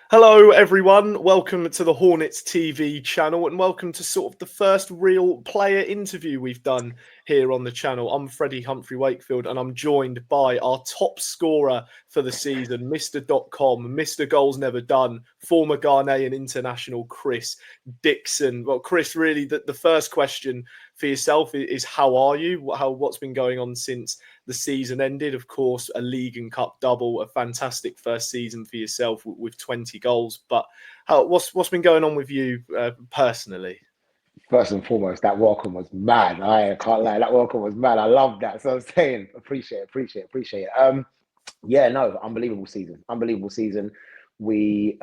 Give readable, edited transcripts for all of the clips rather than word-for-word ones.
Hello, everyone. Welcome to the Hornets TV channel, and welcome to sort of the first real player interview we've done here on the channel. I'm Freddie Wakefield, and I'm joined by our top scorer for the season, Mr. Mr. Goals Never Done, former Ghanaian international Chris Dickson. Well, Chris, really, the first question for yourself is how are you? What's been going on since the season ended? Of course, a league and cup double, a fantastic first season for yourself with 20 goals. But what's been going on with you personally? First and foremost, that welcome was mad. I can't lie, that welcome was mad. I love that. So I'm saying, appreciate it. Yeah, no, unbelievable season. Unbelievable season. We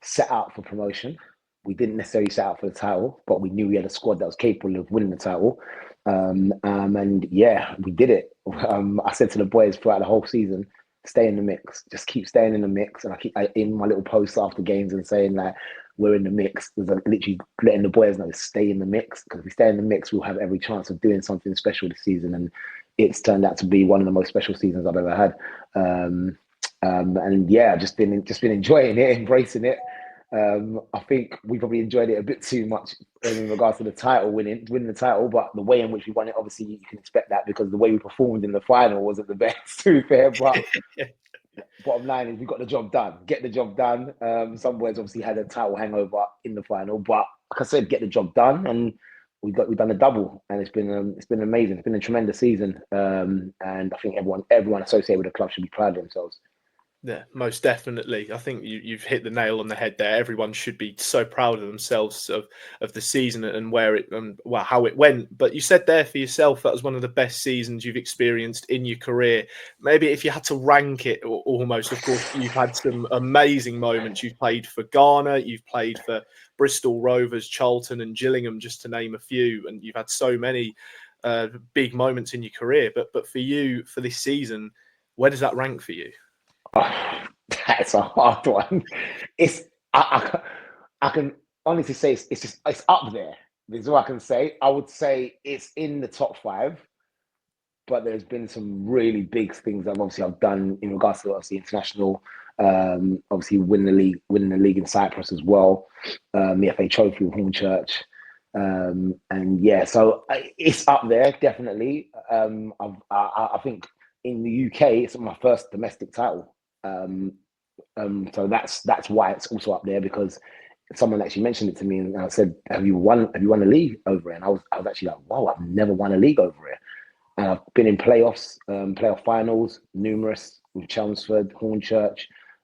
set out for promotion. We didn't necessarily set out for the title, but we knew we had a squad that was capable of winning the title. And yeah, we did it. I said to the boys throughout the whole season, stay in the mix. Just keep staying in the mix. And I in my little posts after games and saying like, we're in the mix. There's literally letting the boys know stay in the mix, because if we stay in the mix, we'll have every chance of doing something special this season. And it's turned out to be one of the most special seasons I've ever had. And yeah, just been enjoying it, embracing it. I think we probably enjoyed it a bit too much in regards to the title, winning the title, but the way in which we won it, obviously you can expect that because the way we performed in the final wasn't the best, to be fair. But bottom line is we got the job done. Get the job done. Some boys obviously had a title hangover in the final, but like I said, get the job done, and we've done a double, and it's been amazing. It's been a tremendous season, and I think everyone associated with the club should be proud of themselves. Yeah, most definitely. I think you've hit the nail on the head there. Everyone should be so proud of themselves of the season and where it well how it went. But you said there for yourself that was one of the best seasons you've experienced in your career. Maybe if you had to rank it, almost, of course, you've had some amazing moments. You've played for Ghana, you've played for Bristol Rovers, Charlton, and Gillingham, just to name a few, and you've had so many big moments in your career. But for you, for this season, where does that rank for you? Oh, that's a hard one. It's I can honestly say it's up there. This is what I can say. I would say it's in the top five, but there's been some really big things that I've done in regards to obviously international. Obviously winning the league in Cyprus as well. The FA Trophy with Hornchurch. And yeah, so it's up there definitely. I think in the UK it's my first domestic title. So that's why it's also up there, because someone actually mentioned it to me and I said, Have you won a league over here?" And I was actually like, "Wow, I've never won a league over here." And I've been in playoffs, playoff finals, numerous with Chelmsford, Hornchurch,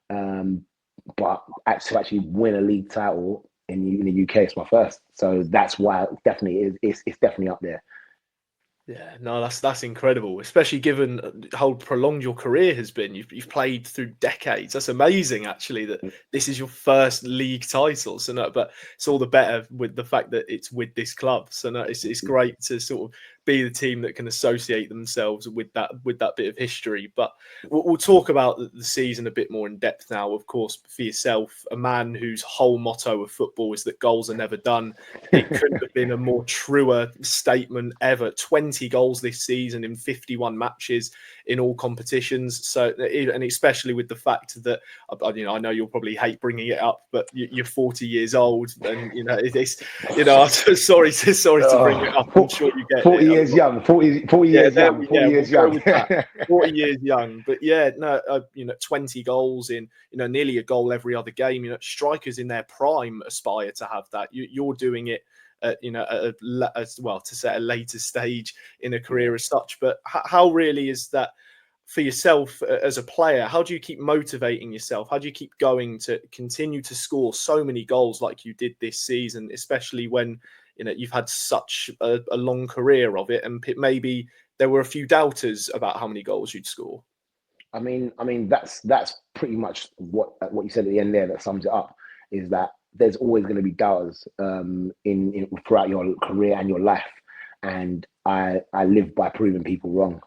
but actually win a league title in the UK is my first. So that's why it definitely is. It's definitely up there. Yeah, no, that's incredible, especially given how prolonged your career has been. You've played through decades. That's amazing, actually, that this is your first league title. So, no, but it's all the better with the fact that it's with this club. So, no, it's great to sort of be the team that can associate themselves with that bit of history. But we'll talk about the season a bit more in depth now. Of course, for yourself, a man whose whole motto of football is that goals are never done. It couldn't have been a more truer statement ever. 20 goals this season in 51 matches in all competitions. So, and especially with the fact that, I know you'll probably hate bringing it up, but you're 40 years old, and it's, I'm so sorry to bring it up. I'm sure you get 40 it. years young, 40 Yeah, years young, 40 we'll years go young. with that. 40 years young, but yeah, no, 20 goals in, nearly a goal every other game. Strikers in their prime aspire to have that. You're doing it at, as well, to set a later stage in a career as such. But how really is that for yourself as a player? How do you keep motivating yourself? How do you keep going to continue to score so many goals like you did this season, especially when you've had such a long career of it, and maybe there were a few doubters about how many goals you'd score? I mean that's pretty much what you said at the end there. That sums it up. Is that there's always going to be doubters in throughout your career and your life, and I live by proving people wrong,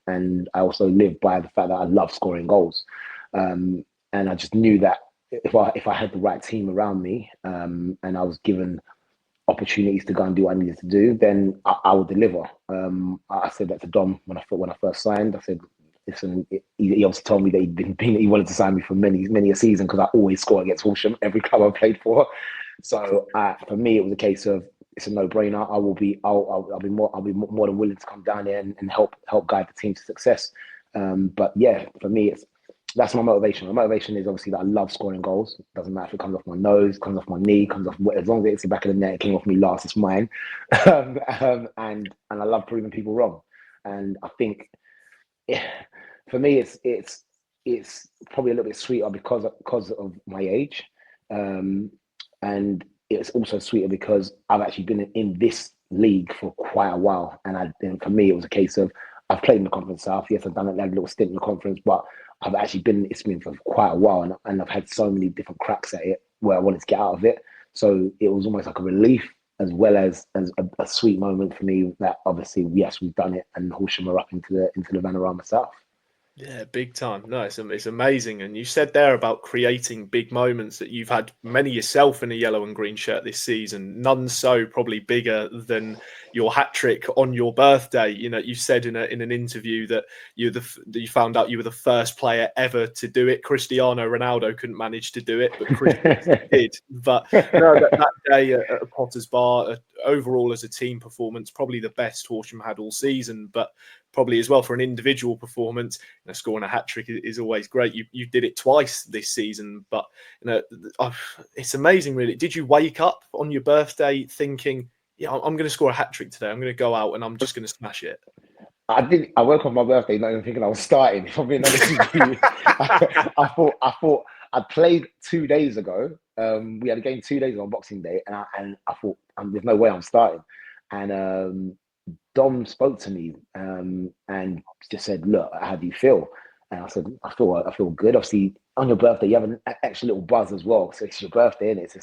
and I also live by the fact that I love scoring goals, and I just knew that if I had the right team around me, and I was given opportunities to go and do what I needed to do, then I would deliver. I said that to Dom when I first signed. I said, listen, he obviously told me that he wanted to sign me for many a season because I always score against Horsham, every club I played for. So for me, it was a case of it's a no-brainer. I'll be more than willing to come down there and help guide the team to success. But yeah, for me, that's my motivation. My motivation is obviously that I love scoring goals. It doesn't matter if it comes off my nose, comes off my knee, comes off as long as it's the back of the net. It came off me last. It's mine, and I love proving people wrong. And I think for me, it's probably a little bit sweeter because of my age, and it's also sweeter because I've actually been in this league for quite a while. And for me, it was a case of I've played in the Conference South. Yes, I've done a little stint in the conference, but I've actually it's been for quite a while, and I've had so many different cracks at it where I wanted to get out of it. So it was almost like a relief as well as a sweet moment for me that obviously, yes, we've done it, and Horsham are up into the Vanarama South. Yeah, big time. No, it's amazing. And you said there about creating big moments that you've had many yourself in a yellow and green shirt this season. None so probably bigger than your hat trick on your birthday. You know, you said in an interview that you found out you were the first player ever to do it. Cristiano Ronaldo couldn't manage to do it, but Chris did. But no, that day at Potter's Bar, overall as a team performance, probably the best Horsham had all season. But probably as well for an individual performance, scoring a hat trick is always great. You did it twice this season, but it's amazing, really. Did you wake up on your birthday thinking, "Yeah, I'm going to score a hat trick today. I'm going to go out and I'm just going to smash it"? I did. I woke up on my birthday not even thinking I was starting. If I'm being honest with you, I thought I played 2 days ago. We had a game 2 days on Boxing Day, and I thought there's no way I'm starting. And Dom spoke to me and just said, "Look, how do you feel?" And I said, "I feel good." Obviously, on your birthday, you have an extra little buzz as well. So it's your birthday, and it's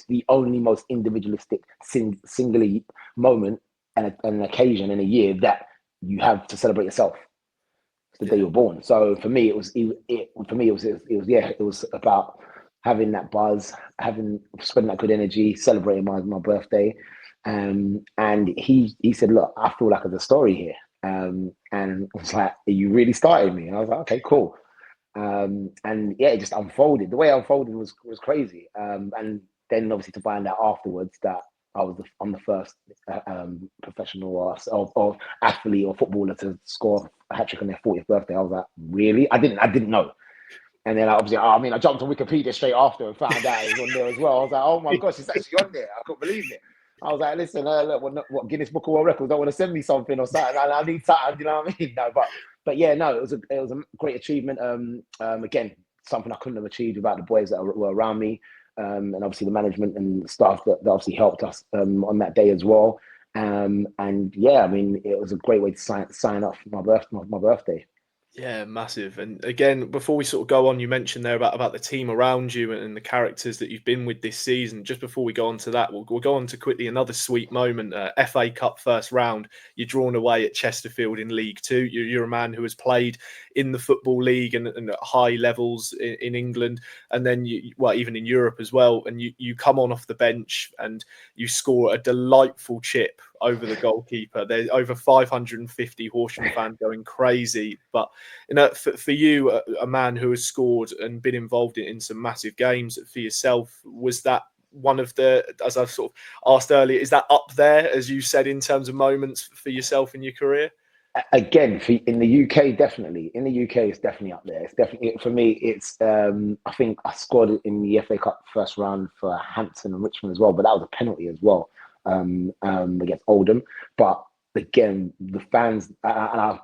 the only most individualistic, singular moment and an occasion in a year that you have to celebrate yourself. It's the day you were born. So for me, it was about having that buzz, spending that good energy, celebrating my birthday. And he said, "Look, I feel like there's a story here." And I was like, "Are you really starting me?" And I was like, "Okay, cool." And yeah, it just unfolded. The way it unfolded was crazy. And then obviously to find out afterwards that I'm the first professional or athlete or footballer to score a hat trick on their 40th birthday. I was like, really? I didn't know. And then obviously, I jumped on Wikipedia straight after and found out it was on there as well. I was like, oh my gosh, it's actually on there. I couldn't believe it. I was like, listen, look, what Guinness Book of World Records don't want to send me something or something. I need time, you know what I mean? No, but yeah, no, it was a great achievement. Again, something I couldn't have achieved without the boys that were around me. And obviously the management and staff that obviously helped us on that day as well. And yeah, I mean, it was a great way to sign up for my birthday. Yeah, massive. And again, before we sort of go on, you mentioned there about the team around you and the characters that you've been with this season. Just before we go on to that, we'll go on to quickly another sweet moment. FA Cup first round, you're drawn away at Chesterfield in League Two. You're a man who has played in the Football League and at high levels in England, and then even in Europe as well. And you come on off the bench and you score a delightful chip over the goalkeeper. There's over 550 Horsham fans going crazy. But for you, a man who has scored and been involved in some massive games, for yourself, was that one of the, as I've sort of asked earlier, is that up there, as you said, in terms of moments for yourself in your career? Again, in the UK, definitely. In the UK, it's definitely up there. It's definitely, for me, it's, I think I scored in the FA Cup first round for Hampton and Richmond as well, but that was a penalty as well against Oldham. But again, the fans, and I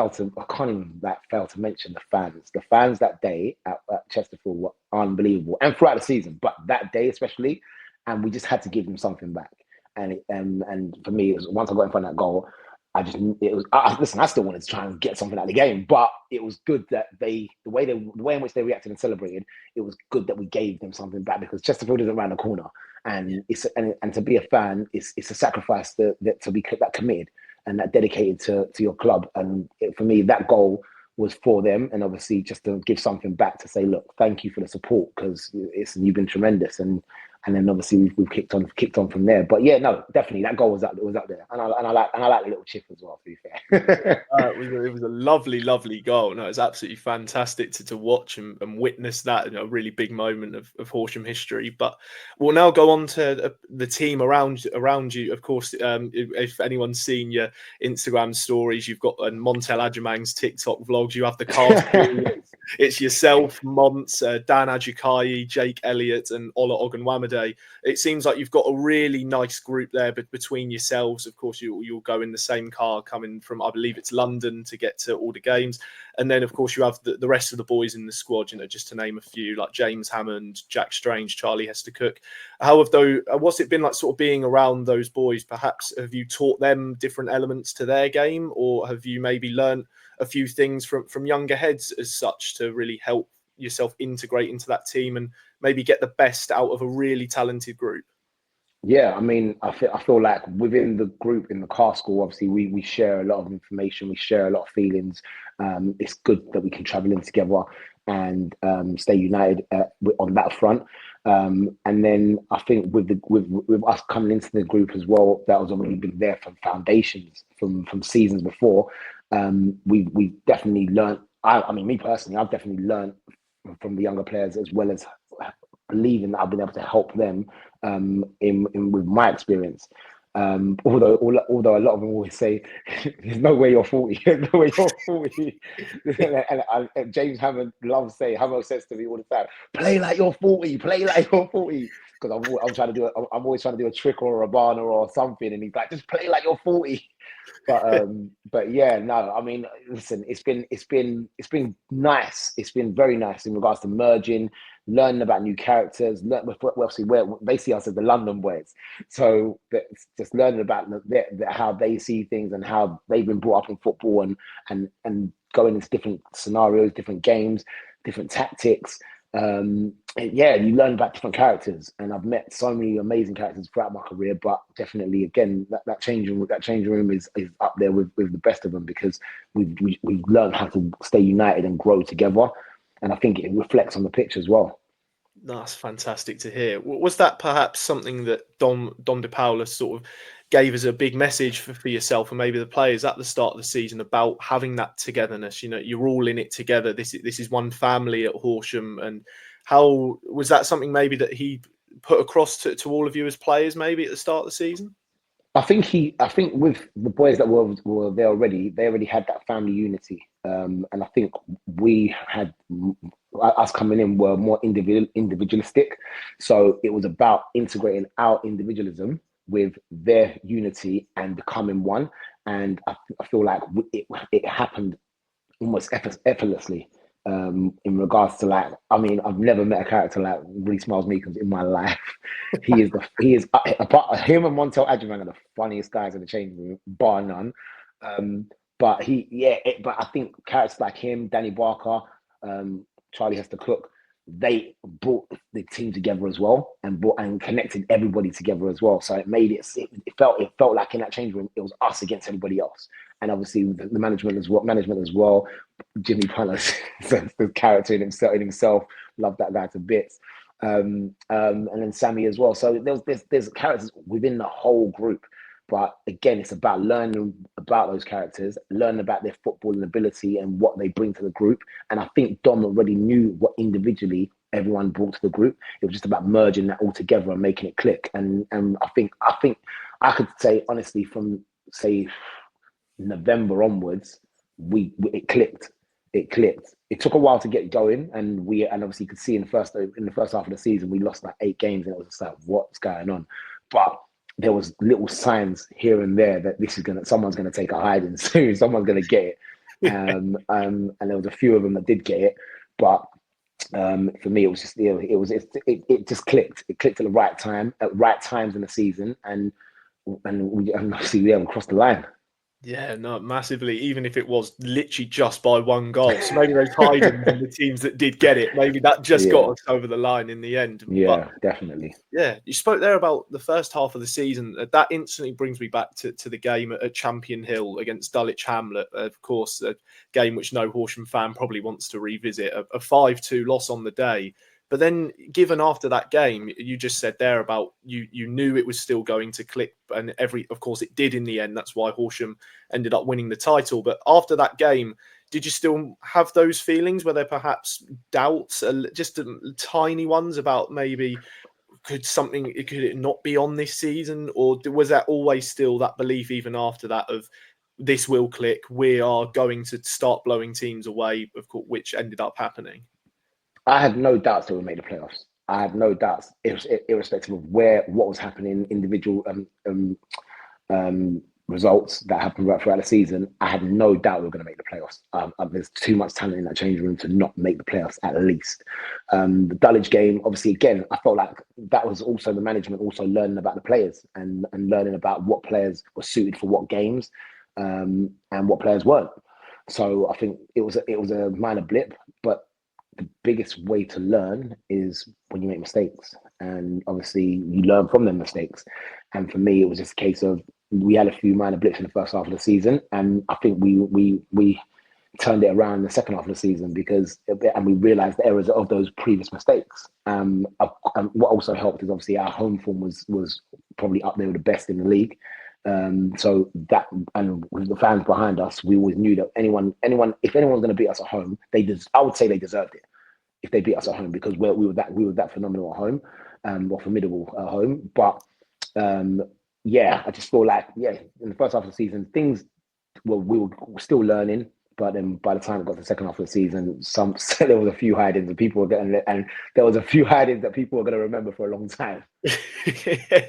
can't even fail to mention the fans. The fans that day at Chesterfield were unbelievable, and throughout the season, but that day especially, and we just had to give them something back. And for me, it was, once I got in front of that goal, listen, I still wanted to try and get something out of the game, but it was good that the way in which they reacted and celebrated, it was good that we gave them something back, because Chesterfield isn't around the corner, and and to be a fan, it's a sacrifice to be that committed and that dedicated to your club. And for me, that goal was for them, and obviously just to give something back to say, look, thank you for the support, because you've been tremendous. And and then obviously we've kicked on from there. But yeah, no, definitely that goal was up there, and I like the little chip as well. To be fair, It was a lovely, lovely goal. No, it's absolutely fantastic to watch and witness that. You know, a really big moment of Horsham history. But we'll now go on to the team around you. Of course, if anyone's seen your Instagram stories, you've got Montel Adjumang's TikTok vlogs. You have the cast. It's yourself, Mont, Dan Ajukai, Jake Elliott, and Ola Ogunwamade. It seems like you've got a really nice group there, but between yourselves, of course, you'll go in the same car coming from, I believe it's London, to get to all the games. And then, of course, you have the rest of the boys in the squad, you know, just to name a few, like James Hammond, Jack Strange, Charlie Hester Cook. What's it been like sort of being around those boys? Perhaps have you taught them different elements to their game, or have you maybe learned a few things from younger heads as such to really help yourself integrate into that team and maybe get the best out of a really talented group? Yeah, I mean, I feel like within the group in the car school, obviously we share a lot of information, we share a lot of feelings. It's good that we can travel in together and stay united on that front. And then I think with us coming into the group as well, that was already been there from foundations from seasons before. We definitely learned. I mean, me personally, I've definitely learned from the younger players as well as believing that I've been able to help them in with my experience. Although a lot of them always say, "There's no way you're 40. There's no way you're 40." and James Hammond loves saying, Hammond says to me all the time, "Play like you're 40. Play like you're 40." Because I'm trying to do I'm always trying to do a trick or a Rabana or something, and he's like, "Just play like you're 40." But yeah, no, I mean, listen, it's been nice. It's been very nice in regards to merging, learning about new characters. Obviously, they see us as the London boys, so just learning about how they see things and how they've been brought up in football and going into different scenarios, different games, different tactics. Yeah, you learn about different characters, and I've met so many amazing characters throughout my career. But definitely, again, that changing room is up there with the best of them, because we've learned how to stay united and grow together, and I think it reflects on the pitch as well. That's fantastic to hear. Was that perhaps something that Don De Paula sort of gave as a big message for yourself and maybe the players at the start of the season about having that togetherness? You know, you're all in it together. This is one family at Horsham. And how was that something maybe that he put across to all of you as players maybe at the start of the season? I think with the boys that were there already, they already had that family unity, and I think we had us coming in were more individualistic, so it was about integrating our individualism with their unity and becoming one. And I feel like it happened almost effortlessly. In regards to, like, I mean, I've never met a character like Reece Miles Meekins in my life. He is apart him and Montel Adjumang are the funniest guys in the changing room, bar none. But but I think characters like him, Danny Barker, Charlie Hester Cook, they brought the team together as well, and connected everybody together as well. So it made it felt like in that change room it was us against everybody else, and obviously the management as well. Jimmy Punners, the character in himself, loved that guy to bits. And then Sammy as well. So there's characters within the whole group. But again, it's about learning about those characters, learning about their footballing ability and what they bring to the group. And I think Dom already knew what individually everyone brought to the group. It was just about merging that all together and making it click. And I think I could say honestly, from say November onwards, it clicked. It clicked. It took a while to get going, and obviously you could see in the first half of the season we lost like 8 games, and it was just like, what's going on? But there was little signs here and there that someone's gonna take a hiding soon. Someone's gonna get it. And there was a few of them that did get it, but for me it was just it just clicked. It clicked at the right time, at right times in the season, and obviously we crossed the line. Yeah, no, massively. Even if it was literally just by one goal, so maybe those hidings and the teams that did get it, maybe that just got Yeah, us over the line in the end. But yeah, definitely. yeah, you spoke there about the first half of the season. That instantly brings me back to the game at Champion Hill against Dulwich Hamlet. Of course, a game which no Horsham fan probably wants to revisit. A 5-2 loss on the day. But then, given after that game, you just said there about you knew it was still going to click, and of course it did in the end. That's why Horsham ended up winning the title. But after that game, did you still have those feelings? Were there perhaps doubts, just tiny ones about maybe could it not be on this season, or was that always still that belief even after that of this will click, we are going to start blowing teams away, of course, which ended up happening? I had no doubts that we made the playoffs. I had no doubts, irrespective of what was happening, individual results that happened right throughout the season. I had no doubt we were going to make the playoffs. There's too much talent in that changing room to not make the playoffs at least. The Dulwich game, obviously, again, I felt like that was also the management also learning about the players and learning about what players were suited for what games and what players weren't. So I think it was a minor blip, but the biggest way to learn is when you make mistakes, and obviously you learn from them mistakes. And for me, it was just a case of we had a few minor blips in the first half of the season, and I think we turned it around in the second half of the season and we realised the errors of those previous mistakes. What also helped is obviously our home form was probably up there with the best in the league. So that, and with the fans behind us, we always knew that if anyone's going to beat us at home, I would say they deserved it if they beat us at home, because we were that phenomenal at home, or formidable at home. But I just feel like in the first half of the season, we were still learning. But then by the time it got to the second half of the season, there was a few hidings that people were getting, and there was a few hidings that people were going to remember for a long time.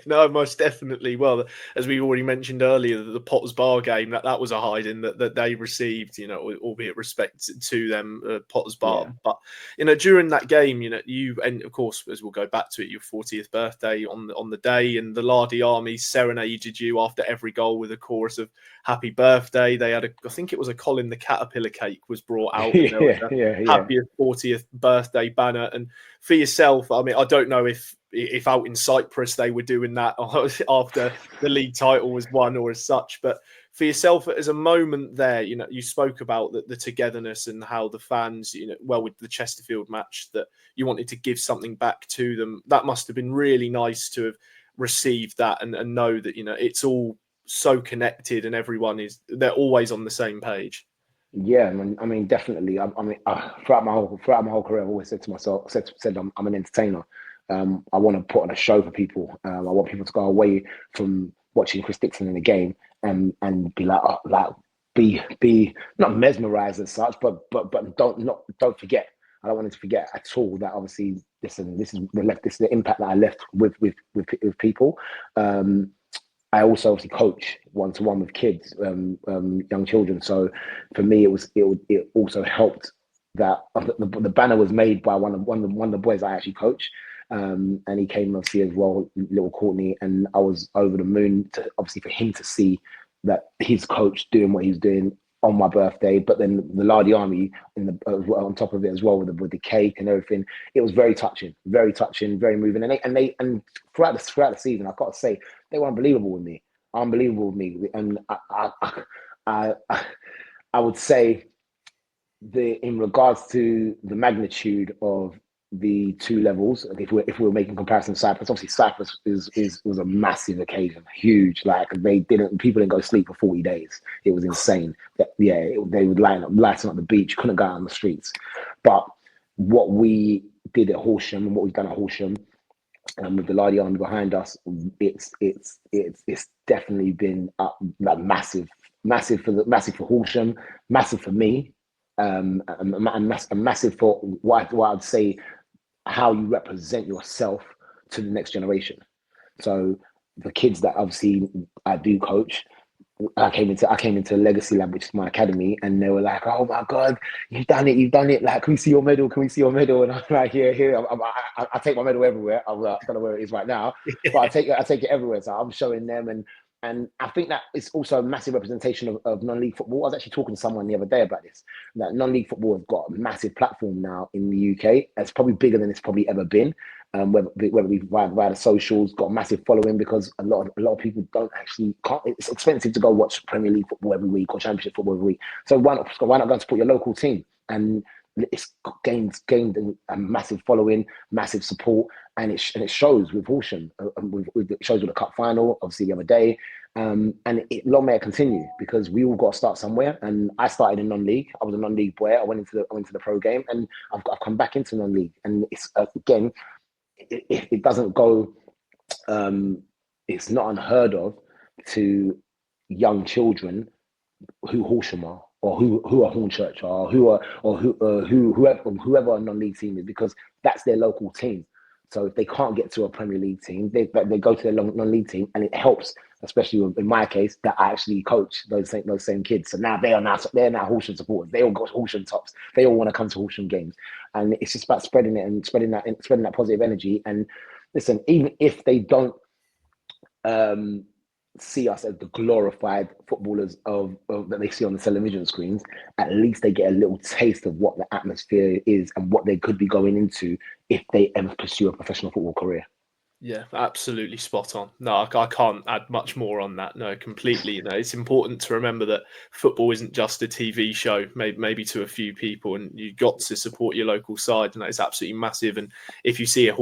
No, most definitely. Well, as we already mentioned earlier, the Potters Bar game, that was a hiding that they received, albeit respect to them, Potters Bar. Yeah. But during that game, you, and of course, as we'll go back to it, your 40th birthday on the day, and the Lardy Army serenaded you after every goal with a chorus of "Happy Birthday." They had I think it was a Colin the Caterpillar cake was brought out. And there was a happiest 40th birthday banner. And for yourself, I mean, I don't know if out in Cyprus they were doing that after the league title was won or as such, but for yourself as a moment there, you spoke about the togetherness and how the fans, with the Chesterfield match, that you wanted to give something back to them. That must have been really nice to have received that and know that, it's all so connected and they're always on the same page. Yeah, I mean, definitely. Throughout my whole career, I've always said to myself, said I'm an entertainer. I want to put on a show for people. I want people to go away from watching Chris Dickson in the game and be be not mesmerized as such, but don't forget. I don't want them to forget at all that obviously this is the impact that I left with people. I also obviously coach one-to-one with kids, young children. So for me, it also helped that the banner was made by one of the boys I actually coach. And he came obviously as well, little Courtney, and I was over the moon for him to see that his coach doing what he's doing on my birthday. But then the Lardy Army on top of it as well with the cake and everything. It was very touching, very moving. And throughout the season, I've got to say, they were unbelievable with me. And I would say in regards to the magnitude of the two levels, if we're making comparison to Cyprus, obviously Cyprus was a massive occasion, huge. Like people didn't go to sleep for 40 days. It was insane. They would lighting up the beach, couldn't go out on the streets. But what we did at Horsham and what we've done at Horsham, and with the Lardy Army behind us, it's definitely been massive for Horsham, massive for me, and massive for what I'd say, how you represent yourself to the next generation. So the kids that obviously I do coach, I came into Legacy Lab, which is my academy, and they were like, "Oh my God, you've done it! Like, can we see your medal? Can we see your medal?" And I'm like, "Here. I take my medal everywhere. I don't know where it is right now, but I take it everywhere." So I'm showing them, and I think that it's also a massive representation of non-league football. I was actually talking to someone the other day about this. That non-league football has got a massive platform now in the UK. It's probably bigger than it's probably ever been. Whether we via the socials, got a massive following, because a lot of people can't. It's expensive to go watch Premier League football every week or Championship football every week. So why not go and support your local team? And it's gained a massive following, massive support, and it shows with Horsham. It shows with the cup final, obviously the other day, and long may it continue, because we all got to start somewhere. And I started in non-league. I was a non-league boy. I went into the pro game, and I've come back into non-league. And it's again, it doesn't go. It's not unheard of to young children who Horsham are, or who are Hornchurch are, whoever a non-league team is, because that's their local team. So if they can't get to a Premier League team, they go to their non-league team, and it helps, especially in my case, that I actually coach those same kids. So now they're now Horsham supporters. They all got Horsham tops. They all want to come to Horsham games, and it's just about spreading it and spreading that positive energy. And listen, even if they don't see us as the glorified footballers of that they see on the television screens, at least they get a little taste of what the atmosphere is and what they could be going into if they ever pursue a professional football career. Yeah, absolutely spot on. No, I can't add much more on that. No, completely. It's important to remember that football isn't just a TV show, maybe to a few people, and you've got to support your local side, and that is absolutely massive. And if you see a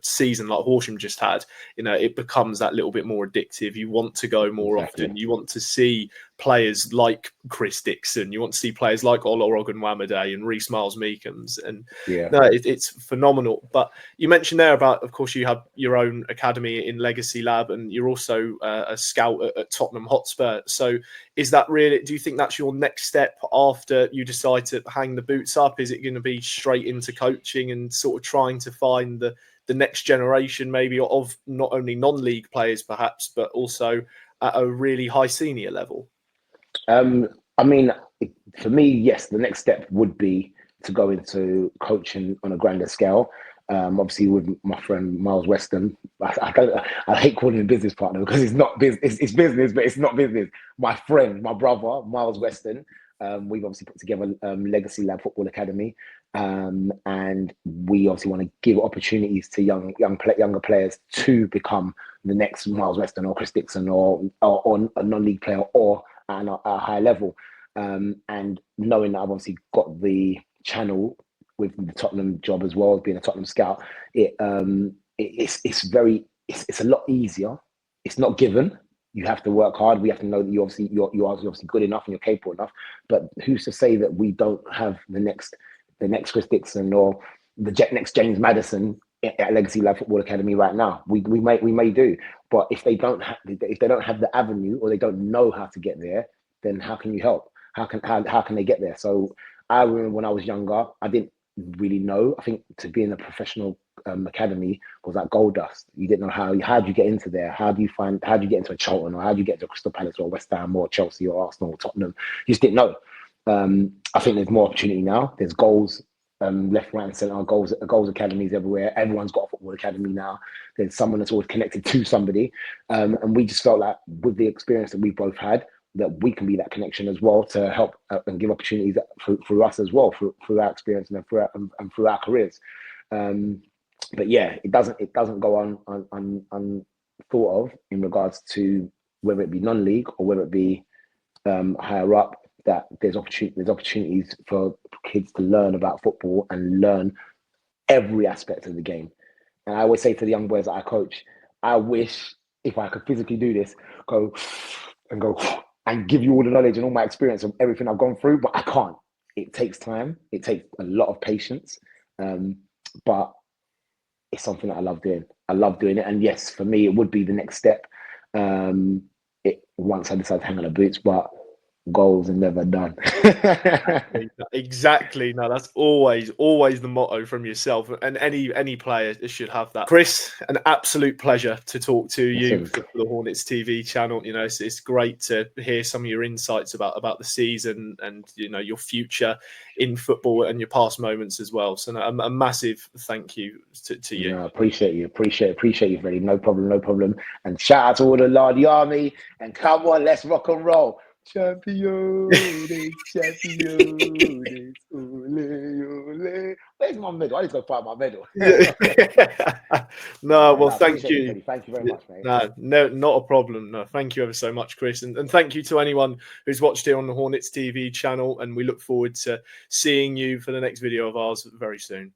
season like Horsham just had, it becomes that little bit more addictive. You want to go more often. You want to see players like Chris Dickson. You want to see players like Olorogun Wamade and Reece Miles-Meekums. And it's phenomenal. But you mentioned there about, of course, you have your own academy in Legacy Lab, and you're also a scout at Tottenham Hotspur. So is that really, do you think that's your next step after you decide to hang the boots up? Is it going to be straight into coaching and sort of trying to find the next generation maybe of not only non-league players perhaps, but also at a really high senior level? I mean, for me, yes, the next step would be to go into coaching on a grander scale. Obviously, with my friend Miles Weston, I hate calling him business partner because it's not business. It's business, but it's not business. My friend, my brother, Miles Weston. We've obviously put together Legacy Lab Football Academy, and we obviously want to give opportunities to younger players to become the next Miles Weston or Chris Dickson or a non-league player or at a high level. And knowing that I've obviously got the channel with the Tottenham job as well as being a Tottenham scout, it's a lot easier. It's not given. You have to work hard. We have to know that you're obviously good enough and you're capable enough. But who's to say that we don't have the next Chris Dickson or the next James Maddison at Legacy Lab Football Academy right now? We may do. But if they don't have the avenue, or they don't know how to get there, then how can you help? How can they get there? So I remember when I was younger, I didn't really know. I think to be in a professional academy was like gold dust. You didn't know how do you get into there? How do you get into a Charlton, or how do you get to Crystal Palace or West Ham or Chelsea or Arsenal or Tottenham? You just didn't know. I think there's more opportunity now. There's goals left, right, and centre. Goals academies everywhere. Everyone's got a football academy now. There's someone that's always connected to somebody, and we just felt like with the experience that we both had, that we can be that connection as well to help and give opportunities through us as well, through our experience and through our careers. But yeah, it doesn't go unthought of in regards to whether it be non-league or whether it be higher up, that there's opportunities for kids to learn about football and learn every aspect of the game. And I always say to the young boys that I coach, I wish if I could physically do this, go and give you all the knowledge and all my experience of everything I've gone through, but I can't. It takes time. It takes a lot of patience. But it's something that I love doing. I love doing it. And yes, for me, it would be the next step once I decide to hang on the boots, but goals are never done. Exactly. No, that's always the motto from yourself, and any player should have that. Chris, an absolute pleasure to talk to you for the Hornets TV channel. It's great to hear some of your insights about the season and your future in football and your past moments as well. So a massive thank you to you. I appreciate you, Freddie. No problem. And shout out to all the Lardy Army, and come on, let's rock and roll. Champions, ole, ole. Where's my medal? I need to go find my medal. No, well, I thank appreciate it, you. Freddie. Thank you very much, mate. No, not a problem. No, thank you ever so much, Chris. And thank you to anyone who's watched it on the Hornets TV channel. And we look forward to seeing you for the next video of ours very soon.